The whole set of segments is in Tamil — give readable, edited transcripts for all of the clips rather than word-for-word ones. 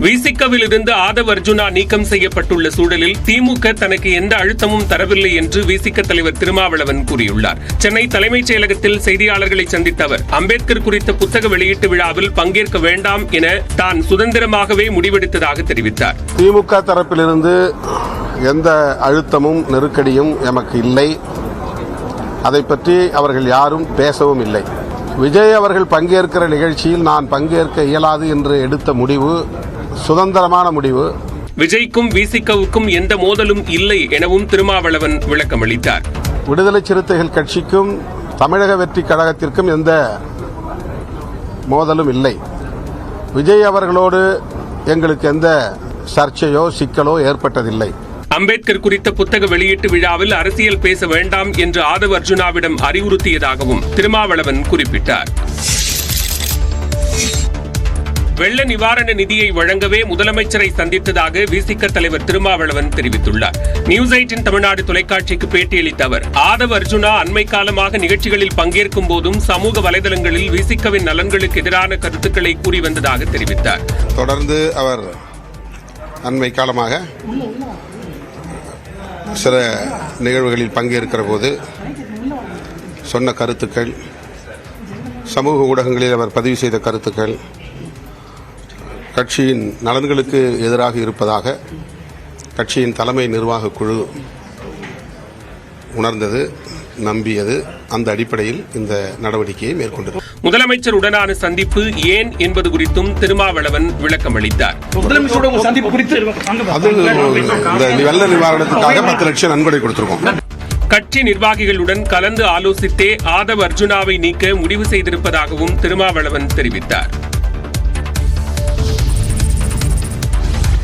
விசிகவில் இருந்து ஆதவ் அர்ஜுனா நீக்கம் செய்யப்பட்டுள்ள சூழலில் திமுக தனக்கு எந்த அழுத்தமும் தரவில்லை என்று விசிக தலைவர் திருமாவளவன் கூறியுள்ளார். சென்னை தலைமைச் செயலகத்தில் செய்தியாளர்களை சந்தித்த அவர், அம்பேத்கர் குறித்த புத்தக வெளியீட்டு விழாவில் பங்கேற்க வேண்டாம் என தான் சுதந்திரமாகவே முடிவெடுத்ததாக தெரிவித்தார். திமுக தரப்பிலிருந்து எந்த அழுத்தமும் நெருக்கடியும் எமக்கு இல்லை. அதை பற்றி அவர்கள் யாரும் பேசவும் இல்லை. விஜய் அவர்கள் பங்கேற்கிற நிகழ்ச்சியில் நான் பங்கேற்க இயலாது என்று எடுத்த முடிவு சுதந்திரமான முடிவு. விஜய்க்கும் விசிகவுக்கும் எந்த மோதலும் இல்லை எனவும் திருமாவளவன் விளக்கமளித்தார். விடுதலை சிறுத்தைகள் கட்சிக்கும் தமிழக வெற்றி கழகத்திற்கும் எந்த மோதலும் இல்லை. விஜய் அவர்களோடு எங்களுக்கு எந்த சர்ச்சையோ சிக்கலோ ஏற்பட்டதில்லை. அம்பேத்கர் குறித்த புத்தக வெளியீட்டு விழாவில் அரசியல் பேச வேண்டாம் என்று ஆதவ் அர்ஜுனாவிடம் அறிவுறுத்தியதாகவும் திருமாவளவன் குறிப்பிட்டார். வெள்ள நிவாரண நிதியை வழங்கவே முதலமைச்சரை சந்தித்ததாக விசிக தலைவர் திருமாவளவன் தெரிவித்துள்ளார். நியூஸ் 18 தமிழ்நாடு தொலைக்காட்சிக்கு பேட்டியளித்த அவர், ஆதவ் அர்ஜுனா அண்மை காலமாக நிகழ்ச்சிகளில் பங்கேற்கும் போதும் சமூக வலைதளங்களில் விசிகவின் நலன்களுக்கு எதிரான கருத்துக்களை கூறி வந்ததாக தெரிவித்தார். தொடர்ந்து அவர் அண்மை காலமாக சில நிகழ்வுகளில் பங்கேற்கிற போது சொன்ன கருத்துக்கள், சமூக ஊடகங்களில் அவர் பதிவு செய்த கருத்துக்கள் கட்சியின் நலன்களுக்கு எதிராக இருப்பதாக கட்சியின் தலைமை நிர்வாக குழு உணர்ந்தது, நம்பியது. அந்த அடிப்படையில் இந்த நடவடிக்கையை மேற்கொண்டது. முதலமைச்சருடனான சந்திப்பு ஏன் என்பது குறித்தும் திருமாவளவன் விளக்கமளித்தார். அது இந்த வெள்ள நிவாரணத்துக்காக 10 லட்சம் நன்கொடை கொடுத்திருக்கோம். கட்சி நிர்வாகிகளுடன் கலந்து ஆலோசித்தே ஆதவ் அர்ஜுனாவை நீக்க முடிவு செய்திருப்பதாகவும் திருமாவளவன் தெரிவித்தார்.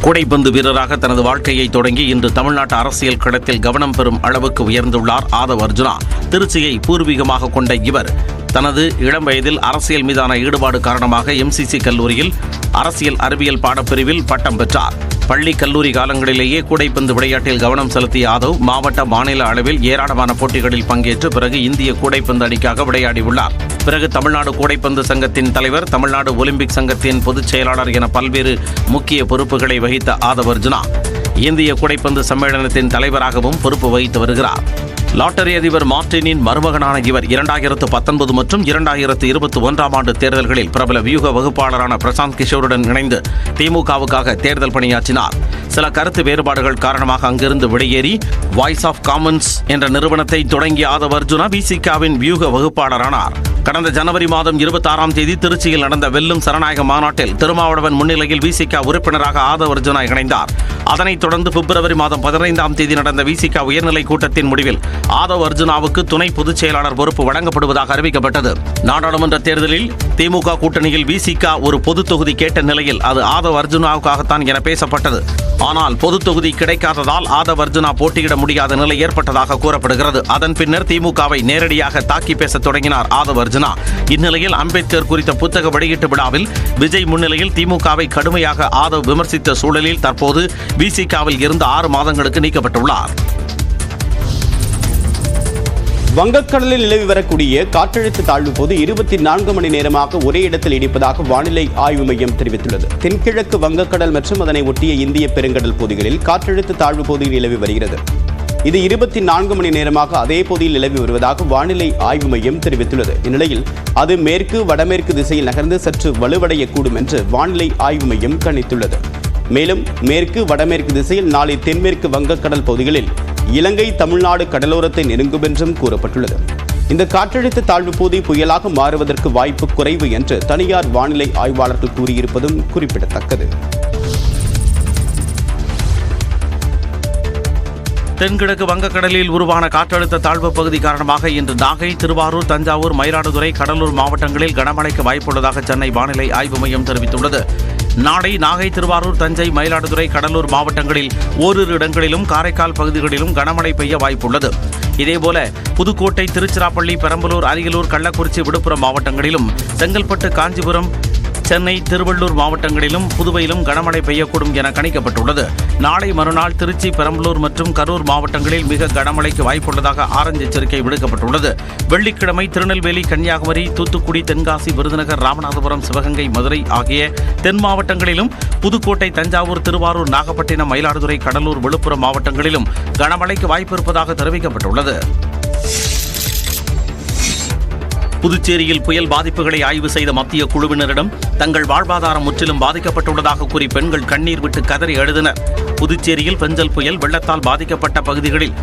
கூடைப்பந்து வீரராக தனது வாழ்க்கையை தொடங்கி இன்று தமிழ்நாட்டு அரசியல் களத்தில் கவனம் பெறும் அளவுக்கு உயர்ந்துள்ளார் ஆதவ் அர்ஜுனா. திருச்சியை பூர்வீகமாக கொண்ட இவர் தனது இளம் வயதில் அரசியல் மீதான ஈடுபாடு காரணமாக MCC கல்லூரியில் அரசியல் அறிவியல் பாடப்பிரிவில் பட்டம் பெற்றார். பள்ளி கல்லூரி காலங்களிலேயே கூடைப்பந்து விளையாட்டில் கவனம் செலுத்திய ஆதவ் மாவட்ட மாநில அளவில் ஏராளமான போட்டிகளில் பங்கேற்று பிறகு இந்திய கூடைப்பந்து அணிக்காக விளையாடியுள்ளார். பிறகு தமிழ்நாடு கூடைப்பந்து சங்கத்தின் தலைவர், தமிழ்நாடு ஒலிம்பிக் சங்கத்தின் பொதுச் செயலாளர் என பல்வேறு முக்கிய பொறுப்புகளை வகித்த ஆதவ் அர்ஜுனா இந்திய கூடைப்பந்து சம்மேளனத்தின் தலைவராகவும் பொறுப்பு வகித்து வருகிறார். லாட்டரி அதிபர் மார்டினின் மருமகனான இவர் 2019 மற்றும் 2021 ஆண்டு தேர்தல்களில் பிரபல வியூக வகுப்பாளரான பிரசாந்த் கிஷோருடன் இணைந்து திமுகவுக்காக தேர்தல் பணியாற்றினார். சில கருத்து வேறுபாடுகள் காரணமாக அங்கிருந்து வெளியேறி வாய்ஸ் ஆஃப் காமன்ஸ் என்ற நிறுவனத்தை தொடங்கிய ஆதவ் அர்ஜுனா விசிகவின் வியூக வகுப்பாளரானார். கடந்த ஜனவரி மாதம் 26ஆம் தேதி திருச்சியில் நடந்த வெல்லும் சனநாயக மாநாட்டில் திருமாவளவன் முன்னிலையில் விசிக உறுப்பினராக ஆதவ் அர்ஜுனா இணைந்தார். அதனைத் தொடர்ந்து பிப்ரவரி மாதம் 15ஆம் தேதி நடந்த விசிக உயர்நிலை கூட்டத்தின் முடிவில் ஆதவ் அர்ஜுனாவுக்கு துணை பொதுச் செயலாளர் பொறுப்பு வழங்கப்படுவதாக அறிவிக்கப்பட்டது. நாடாளுமன்ற தேர்தலில் திமுக கூட்டணியில் விசிக ஒரு பொது தொகுதி கேட்ட நிலையில் அது ஆதவ் அர்ஜுனாவுக்காகத்தான் என பேசப்பட்டது. ஆனால் பொது தொகுதி கிடைக்காததால் ஆதவ் அர்ஜுனா போட்டியிட முடியாத நிலை ஏற்பட்டதாக கூறப்படுகிறது. அதன் பின்னர் திமுகவை நேரடியாக தாக்கி பேச தொடங்கினார் ஆதவ் அர்ஜுனா. இந்நிலையில் அம்பேத்கர் குறித்த புத்தக வெளியீட்டு விழாவில் விஜய் முன்னிலையில் திமுகவை கடுமையாக ஆதவ் விமர்சித்த சூழலில் தற்போது விசிகவில் இருந்து 6 மாதங்களுக்கு நீக்கப்பட்டுள்ளார். வங்கக்கடலில் நிலவி வரக்கூடிய காற்றழுத்த தாழ்வு போது 24 மணி நேரமாக ஒரே இடத்தில் நீடிப்பதாக வானிலை ஆய்வு மையம் தெரிவித்துள்ளது. தென்கிழக்கு வங்கக்கடல் மற்றும் அதனை ஒட்டிய இந்திய பெருங்கடல் பகுதிகளில் காற்றழுத்த தாழ்வு பகுதி நிலவி வருகிறது. இது 24 மணி நேரமாக அதே பகுதியில் நிலவி வருவதாக வானிலை ஆய்வு மையம் தெரிவித்துள்ளது. இந்நிலையில் அது மேற்கு வடமேற்கு திசையில் நகர்ந்து சற்று வலுவடையக்கூடும் என்று வானிலை ஆய்வு மையம் கணித்துள்ளது. மேலும் மேற்கு வடமேற்கு திசையில் நாளை தென்மேற்கு வங்கக்கடல் பகுதிகளில் இலங்கை தமிழ்நாடு கடலோரத்தை நெருங்கும் என்றும் கூறப்பட்டுள்ளது. இந்த காற்றழுத்த தாழ்வு பகுதி புயலாக மாறுவதற்கு வாய்ப்பு குறைவு என்று தனியார் வானிலை ஆய்வாளர்கள் கூறியிருப்பதும் குறிப்பிடத்தக்கது. தென்கிழக்கு வங்கக்கடலில் உருவான காற்றழுத்த தாழ்வு பகுதி காரணமாக இன்று நாகை, திருவாரூர், தஞ்சாவூர், மயிலாடுதுறை, கடலூர் மாவட்டங்களில் கனமழைக்கு வாய்ப்புள்ளதாக சென்னை வானிலை ஆய்வு மையம் தெரிவித்துள்ளது. நாளை நாகை, திருவாரூர், தஞ்சை, மயிலாடுதுறை, கடலூர் மாவட்டங்களில் ஓரிரு இடங்களிலும் காரைக்கால் பகுதிகளிலும் கனமழை பெய்ய வாய்ப்புள்ளது. இதேபோல புதுக்கோட்டை, திருச்சிராப்பள்ளி, பெரம்பலூர், அரியலூர், கள்ளக்குறிச்சி, விழுப்புரம் மாவட்டங்களிலும் செங்கல்பட்டு, காஞ்சிபுரம், சென்னை, திருவள்ளூர் மாவட்டங்களிலும் புதுவையிலும் கனமழை பெய்யக்கூடும் என கணிக்கப்பட்டுள்ளது. நாளை மறுநாள் திருச்சி, பெரம்பலூர் மற்றும் கரூர் மாவட்டங்களில் மிக கனமழைக்கு வாய்ப்புள்ளதாக ஆரஞ்சு எச்சரிக்கை விடுக்கப்பட்டுள்ளது. வெள்ளிக்கிழமை திருநெல்வேலி, கன்னியாகுமரி, தூத்துக்குடி, தென்காசி, விருதுநகர், ராமநாதபுரம், சிவகங்கை, மதுரை ஆகிய தென் மாவட்டங்களிலும், புதுக்கோட்டை, தஞ்சாவூர், திருவாரூர், நாகப்பட்டினம், மயிலாடுதுறை, கடலூர், விழுப்புரம் மாவட்டங்களிலும் கனமழைக்கு வாய்ப்பு இருப்பதாக தெரிவிக்கப்பட்டுள்ளது. புதுச்சேரியில் புயல் பாதிப்புகளை ஆய்வு செய்த மத்திய குழுவினரிடம் தங்கள் வாழ்வாதாரம் முற்றிலும் பாதிக்கப்பட்டுள்ளதாக கூறி பெண்கள் கண்ணீர் விட்டு கதறி அழுதனர். புதுச்சேரியில் பெஞ்சல் புயல் வெள்ளத்தால் பாதிக்கப்பட்ட பகுதிகளில்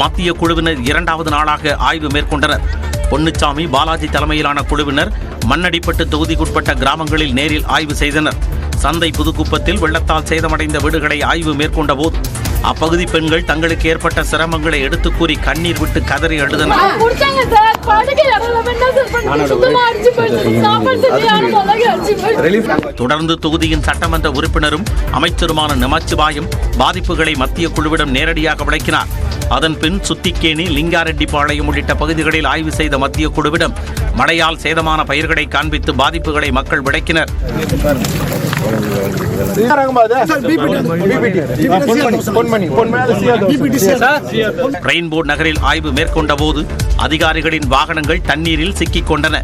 மத்திய குழுவினர் 2வது நாளாக ஆய்வு மேற்கொண்டனர். பொன்னுச்சாமி, பாலாஜி தலைமையிலான குழுவினர் மண்ணடிப்பட்டு தொகுதிக்குட்பட்ட கிராமங்களில் நேரில் ஆய்வு செய்தனர். சந்தை புதுக்குப்பத்தில் வெள்ளத்தால் சேதமடைந்த வீடுகளை ஆய்வு மேற்கொண்ட போது அப்பகுதி பெண்கள் தங்களுக்கு ஏற்பட்ட சிரமங்களை எடுத்து கூறி கண்ணீர் விட்டு கதறி அழுதனர். தொடர்ந்து தொகுதியின் சட்டமன்ற உறுப்பினரும் அமைச்சருமான நமச்சிவாயம் பாதிப்புகளை மத்திய குழுவிடம் நேரடியாக விளக்கினார். அதன்பின் சுத்திக்கேணி, லிங்காரெட்டிப்பாளையம் உள்ளிட்ட பகுதிகளில் ஆய்வு செய்த மத்திய குழுவிடம் மழையால் சேதமான பயிர்களை காண்பித்து பாதிப்புகளை மக்கள் விளக்கினர். ரெயின்போ நகரில் ஆய்வு மேற்கொண்ட போது அதிகாரிகளின் வாகனங்கள் தண்ணீரில் சிக்கிக் கொண்டன.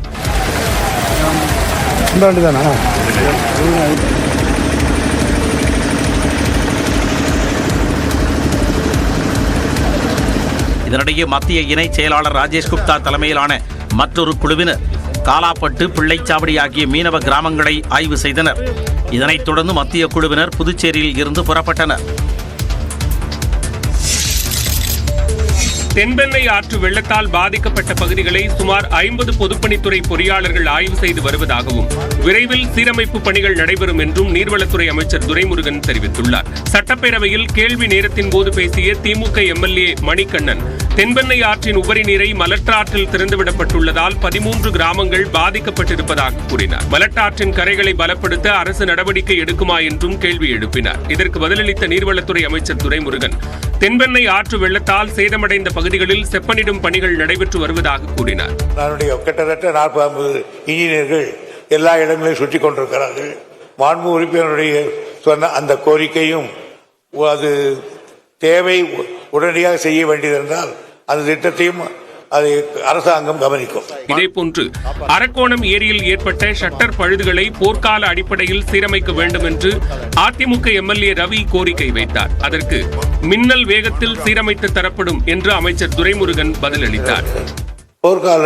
இதனிடையே மத்திய இணை செயலாளர் ராஜேஷ் குப்தா தலைமையிலான மற்றொரு குழுவினர் காலாப்பட்டு, பிள்ளைச்சாவடி ஆகிய மீனவ கிராமங்களை ஆய்வு செய்தனர். இதனைத் தொடர்ந்து மத்திய குழுவினர் புதுச்சேரியில் இருந்து புறப்பட்டனர். தென்பெண்ணை ஆற்று வெள்ளத்தால் பாதிக்கப்பட்ட பகுதிகளை சுமார் 50 பொதுப்பணித்துறை பொறியாளர்கள் ஆய்வு செய்து வருவதாகவும் விரைவில் சீரமைப்பு பணிகள் நடைபெறும் என்றும் நீர்வளத்துறை அமைச்சர் துரைமுருகன் தெரிவித்துள்ளார். சட்டப்பேரவையில் கேள்வி நேரத்தின் போது பேசிய திமுக எம்எல்ஏ மணிகண்ணன், தென்பெண்ணை ஆற்றின் உபரி நீரை மலட்டாற்றில் திறந்துவிடப்பட்டுள்ளதால் 13 கிராமங்கள் பாதிக்கப்பட்டிருப்பதாக கூறினார். மலட்டாற்றின் கரைகளை பலப்படுத்த அரசு நடவடிக்கை எடுக்குமா என்றும் கேள்வி எழுப்பினார். இதற்கு பதிலளித்த நீர்வளத்துறை அமைச்சர் துரைமுருகன், தென்பெண்ணை ஆற்று வெள்ளத்தால் சேதமடைந்த பகுதிகளில் செப்பனிடும் பணிகள் நடைபெற்று வருவதாக கூறினார். கிட்டத்தட்ட 40-50 இன்ஜினியர்கள் எல்லா இடங்களையும் சுற்றி கொண்டிருக்கிறார்கள். மாண்பு உறுப்பினருடைய சொன்ன அந்த கோரிக்கையும் அது தேவை உடனடியாக செய்ய வேண்டியதென்றால் அந்த திட்டத்தையும் அதை அரசாங்கம் கவனிக்கும். இதேபோன்று அரக்கோணம் ஏரியில் ஏற்பட்ட ஷட்டர் பழுதுகளை போர்க்கால அடிப்படையில் சீரமைக்க வேண்டும் என்று அதிமுக எம்எல்ஏ ரவி கோரிக்கை வைத்தார். அதற்கு மின்னல் வேகத்தில் சீரமைத்து தரப்படும் என்று அமைச்சர் துரைமுருகன் பதிலளித்தார். போர்க்கால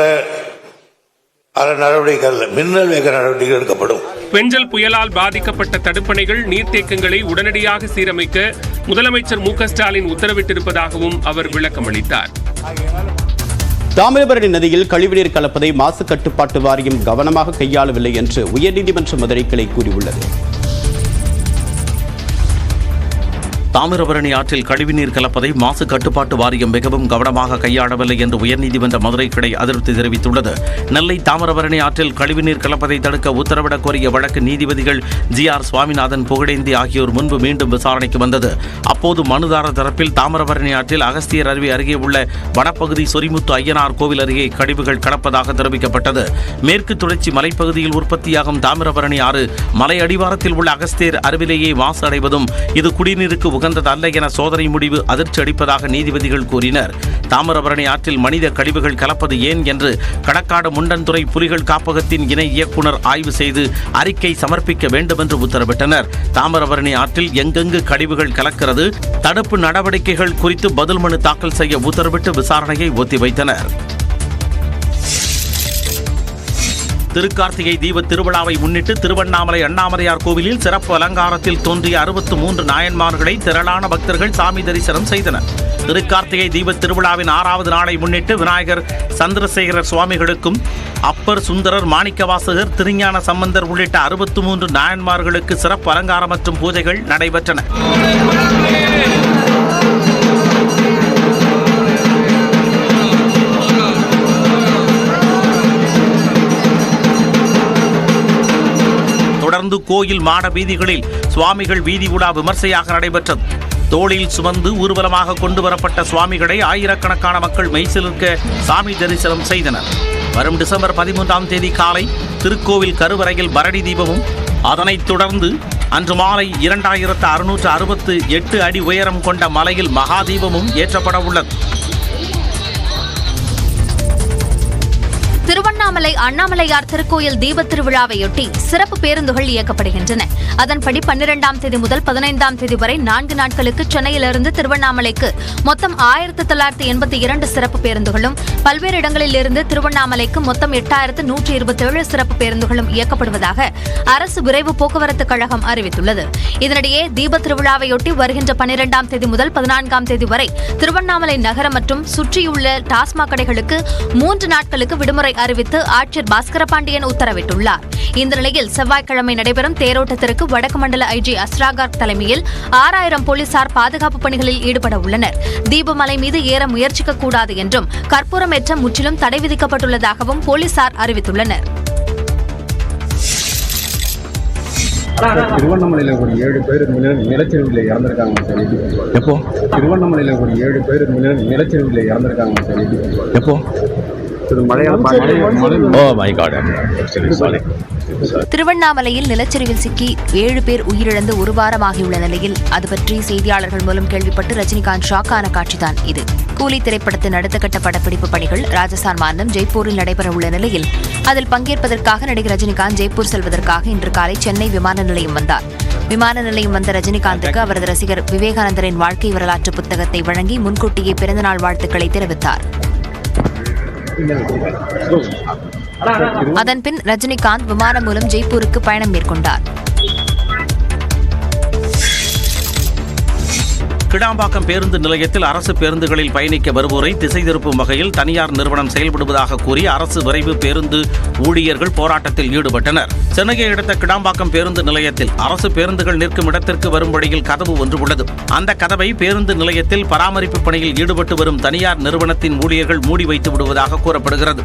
நடவடிக்கைகள் மின்னல் வேக நடவடிக்கை எடுக்கப்படும். பெஞ்சல் புயலால் பாதிக்கப்பட்ட தடுப்பணைகள், நீர்த்தேக்கங்களை உடனடியாக சீரமைக்க முதலமைச்சர் மு.க. ஸ்டாலின் உத்தரவிட்டிருப்பதாகவும் அவர் விளக்கமளித்தார். தாமிரபரணி நதியில் கழிவுநீர் கலப்பதை மாசு கட்டுப்பாட்டு வாரியம் கவனமாக கையாளவில்லை என்று உயர்நீதிமன்ற மதுரை கிளை கூறியுள்ளது. தாமிரபரணி ஆற்றில் கழிவுநீர் கலப்பதை மாசு கட்டுப்பாட்டு வாரியம் மிகவும் கவனமாக கையாளவில்லை என்று உயர்நீதிமன்ற மதுரை கிளை அதிருப்தி தெரிவித்துள்ளது. நெல்லை தாமிரபரணி ஆற்றில் கழிவுநீர் கலப்பதை தடுக்க உத்தரவிடக் கோரிய வழக்கு நீதிபதிகள் ஜி.ஆர். சுவாமிநாதன், புகழேந்தி ஆகியோர் முன்பு மீண்டும் விசாரணைக்கு வந்தது. அப்போது மனுதாரர் தரப்பில் தாமிரபரணி ஆற்றில் அகஸ்தியர் அருவி அருகே உள்ள வனப்பகுதி சொரிமுத்து ஐயனார் கோவில் அருகே கழிவுகள் கலப்பதாக தெரிவிக்கப்பட்டது. மேற்கு தொடர்ச்சி மலைப்பகுதியில் உற்பத்தியாகும் தாமிரபரணி ஆறு மலை அடிவாரத்தில் உள்ள அகஸ்தியர் அருவிலேயே மாசு அடைவதும் இது குடிநீருக்கு உகந்ததல்ல என சோதனை முடிவு அதிர்ச்சி அளிப்பதாக நீதிபதிகள் கூறினர். தாமிரபரணி ஆற்றில் மனித கழிவுகள் கலப்பது ஏன் என்று களக்காடு முண்டன்துறை புலிகள் காப்பகத்தின் இணை இயக்குநர் ஆய்வு செய்து அறிக்கை சமர்ப்பிக்க வேண்டும் என்று உத்தரவிட்டனர். தாமிரபரணி ஆற்றில் எங்கெங்கு கழிவுகள் கலக்கிறது, தடுப்பு நடவடிக்கைகள் குறித்து பதில் மனு தாக்கல் செய்ய உத்தரவிட்டு விசாரணையை ஒத்திவைத்தனர். திருக்கார்த்திகை தீப திருவிழாவை முன்னிட்டு திருவண்ணாமலை அண்ணாமலையார் கோவிலில் சிறப்பு அலங்காரத்தில் தோன்றிய 63 நாயன்மார்களை திரளான பக்தர்கள் சாமி தரிசனம் செய்தனர். திருக்கார்த்திகை தீப திருவிழாவின் 6வது நாளை முன்னிட்டு விநாயகர், சந்திரசேகரர் சுவாமிகளுக்கும் அப்பர், சுந்தரர், மாணிக்கவாசகர், திருஞான சம்பந்தர் உள்ளிட்ட 63 நாயன்மார்களுக்கு சிறப்பு அலங்காரம் மற்றும் பூஜைகள் நடைபெற்றன. தொடர்ந்து கோயில் மாட வீதிகளில் சுவாமிகள் வீதி உலா விமர்சையாக நடைபெற்றது. தோளில் சுமந்து ஊர்வலமாக கொண்டு வரப்பட்ட சுவாமிகளை ஆயிரக்கணக்கான மக்கள் மெய்சிலிருக்க சாமி தரிசனம் செய்தனர். வரும் டிசம்பர் 13ஆம் தேதி காலை திருக்கோவில் கருவறையில் பரணி தீபமும் அதனைத் தொடர்ந்து அன்று மாலை 2668 அடி உயரம் கொண்ட மலையில் மகாதீபமும் ஏற்றப்பட உள்ளது. திருவண்ணாமலை அண்ணாமலையார் திருக்கோயில் தீபத் திருவிழாவையொட்டி சிறப்பு பேருந்துகள் இயக்கப்படுகின்றன. அதன்படி 12ஆம் தேதி முதல் 15ஆம் தேதி வரை 4 நாட்களுக்கு சென்னையிலிருந்து திருவண்ணாமலைக்கு மொத்தம் 1982 சிறப்பு பேருந்துகளும், பல்வேறு இடங்களில் இருந்து திருவண்ணாமலைக்கு மொத்தம் 8127 சிறப்பு பேருந்துகளும் இயக்கப்படுவதாக அரசு விரைவு போக்குவரத்து கழகம் அறிவித்துள்ளது. இதனிடையே தீபத் திருவிழாவையொட்டி வருகின்ற 12ஆம் தேதி முதல் 14ஆம் தேதி வரை திருவண்ணாமலை நகரம் மற்றும் சுற்றியுள்ள டாஸ்மாக் கடைகளுக்கு 3 நாட்களுக்கு விடுமுறை அறிவித்து ஆட்சியர் பாஸ்கர பாண்டியன் உத்தரவிட்டுள்ளார். இந்த நிலையில் செவ்வாய்க்கிழமை நடைபெறும் தேரோட்டத்திற்கு வடக்கு மண்டல ஐஜி அஸ்ராகார் தலைமையில் 6000 போலீசார் பாதுகாப்பு பணிகளில் ஈடுபட உள்ளனர். தீபமலை மீது ஏற முயற்சிக்க கூடாது என்றும் கற்பூரம் ஏற்ற முற்றிலும் தடை விதிக்கப்பட்டுள்ளதாகவும் போலீசார் அறிவித்துள்ளனர். திருவண்ணாமலையில் ஒரு 7 பேர் நிலச்சரிவில் இறந்திருக்காங்க சார். எப்போ திருவண்ணாமலையில் ஒரு 7 பேர் நிலச்சரிவில் இறந்திருக்காங்க சார். எப்போ திருவண்ணாமலையில் நிலச்சரிவில் சிக்கி 7 பேர் உயிரிழந்து ஒரு வாரமாகியுள்ள நிலையில் அது பற்றி செய்தியாளர்கள் மூலம் கேள்விப்பட்டு ரஜினிகாந்த் ஷாக்கான காட்சிதான் இது. கூலி திரைப்படத்தின் அடுத்த கட்ட படப்பிடிப்பு பணிகள் ராஜஸ்தான் மாநிலம் ஜெய்ப்பூரில் நடைபெறவுள்ள நிலையில் அதில் பங்கேற்பதற்காக நடிகர் ரஜினிகாந்த் ஜெய்ப்பூர் செல்வதற்காக இன்று காலை சென்னை விமான நிலையம் வந்தார். விமான நிலையம் வந்த ரஜினிகாந்துக்கு அவரது ரசிகர் விவேகானந்தரின் வாழ்க்கை வரலாற்று புத்தகத்தை வழங்கி முன்கூட்டியே பிறந்தநாள் வாழ்த்துக்களை தெரிவித்தார். அதன்பின் ரஜினிகாந்த் விமானம் மூலம் ஜெய்ப்பூருக்கு பயணம் மேற்கொண்டார். கிடாம்பாக்கம் பேருந்து நிலையத்தில் அரசு பேருந்துகளில் பயணிக்க வருவோரை திசை திருப்பும் வகையில் தனியார் நிறுவனம் செயல்படுவதாக கூறி அரசு விரைவு பேருந்து ஊழியர்கள் போராட்டத்தில் ஈடுபட்டனர். சென்னையை அடுத்த கிடாம்பாக்கம் பேருந்து நிலையத்தில் அரசு பேருந்துகள் நிற்கும் இடத்திற்கு வரும் வழியில் கதவு ஒன்று உள்ளது. அந்த கதவை பேருந்து நிலையத்தில் பராமரிப்பு பணியில் ஈடுபட்டு வரும் தனியார் நிறுவனத்தின் ஊழியர்கள் மூடி வைத்து விடுவதாக கூறப்படுகிறது.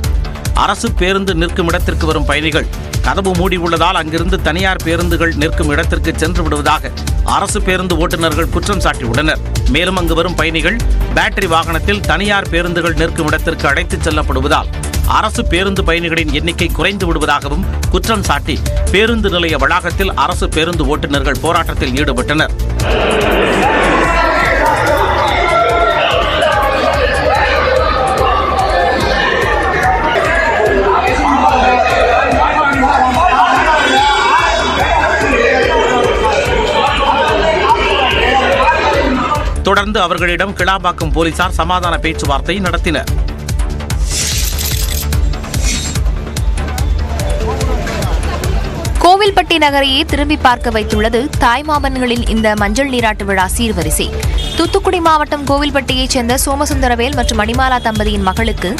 அரசு பேருந்து நிற்கும் இடத்திற்கு வரும் பயணிகள் கதவு மூடி உள்ளதால் அங்கிருந்து தனியார் பேருந்துகள் நிற்கும் இடத்திற்கு சென்று விடுவதாக அரசு பேருந்து ஓட்டுநர்கள் குற்றம் சாட்டியுள்ளனர். மேலும் அங்கு வரும் பயணிகள் பேட்டரி வாகனத்தில் தனியார் பேருந்துகள் நிற்கும் இடத்திற்கு அழைத்துச் செல்லப்படுவதால் அரசு பேருந்து பயணிகளின் எண்ணிக்கை குறைந்து விடுவதாகவும் குற்றம் சாட்டி பேருந்து நிலைய வளாகத்தில் அரசு பேருந்து ஓட்டுநர்கள் போராட்டத்தில் ஈடுபட்டனர். தொடர்ந்து அவர்களிடம் கிளாம்பாக்கம் போலீசார் சமாதான பேச்சுவார்த்தை நடத்தினர். கோவில்பட்டி நகரையே திரும்பி பார்க்க வைத்துள்ளது தாய்மாமன்களின் இந்த மஞ்சள் நீராட்டு விழா சீர்வரிசை. தூத்துக்குடி மாவட்டம் கோவில்பட்டியைச் சேர்ந்த சோமசுந்தரவேல் மற்றும் மணிமாலா தம்பதியின் மகளுக்கு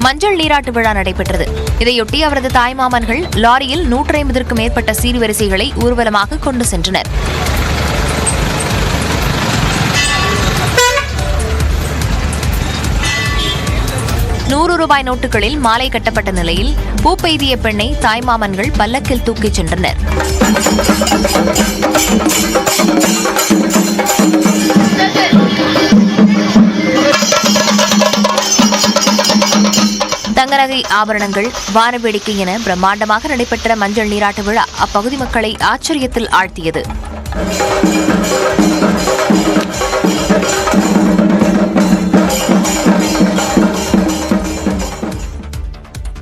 மஞ்சள் நீராட்டு விழா நடைபெற்றது. இதையொட்டி அவரது தாய்மாமன்கள் லாரியில் 150க்கும் மேற்பட்ட சீர்வரிசைகளை ஊர்வலமாக கொண்டு சென்றனர். ₹100 நோட்டுகளில் மாலை கட்டப்பட்ட நிலையில் பூ பெய்திய பெண்ணை தாய்மாமன்கள் பல்லக்கில் தூக்கிச் சென்றனர். தங்கநகை ஆபரணங்கள், வானவேடிக்கை என பிரம்மாண்டமாக நடைபெற்ற மஞ்சள் நீராட்டு விழா அப்பகுதி மக்களை ஆச்சரியத்தில் ஆழ்த்தியது.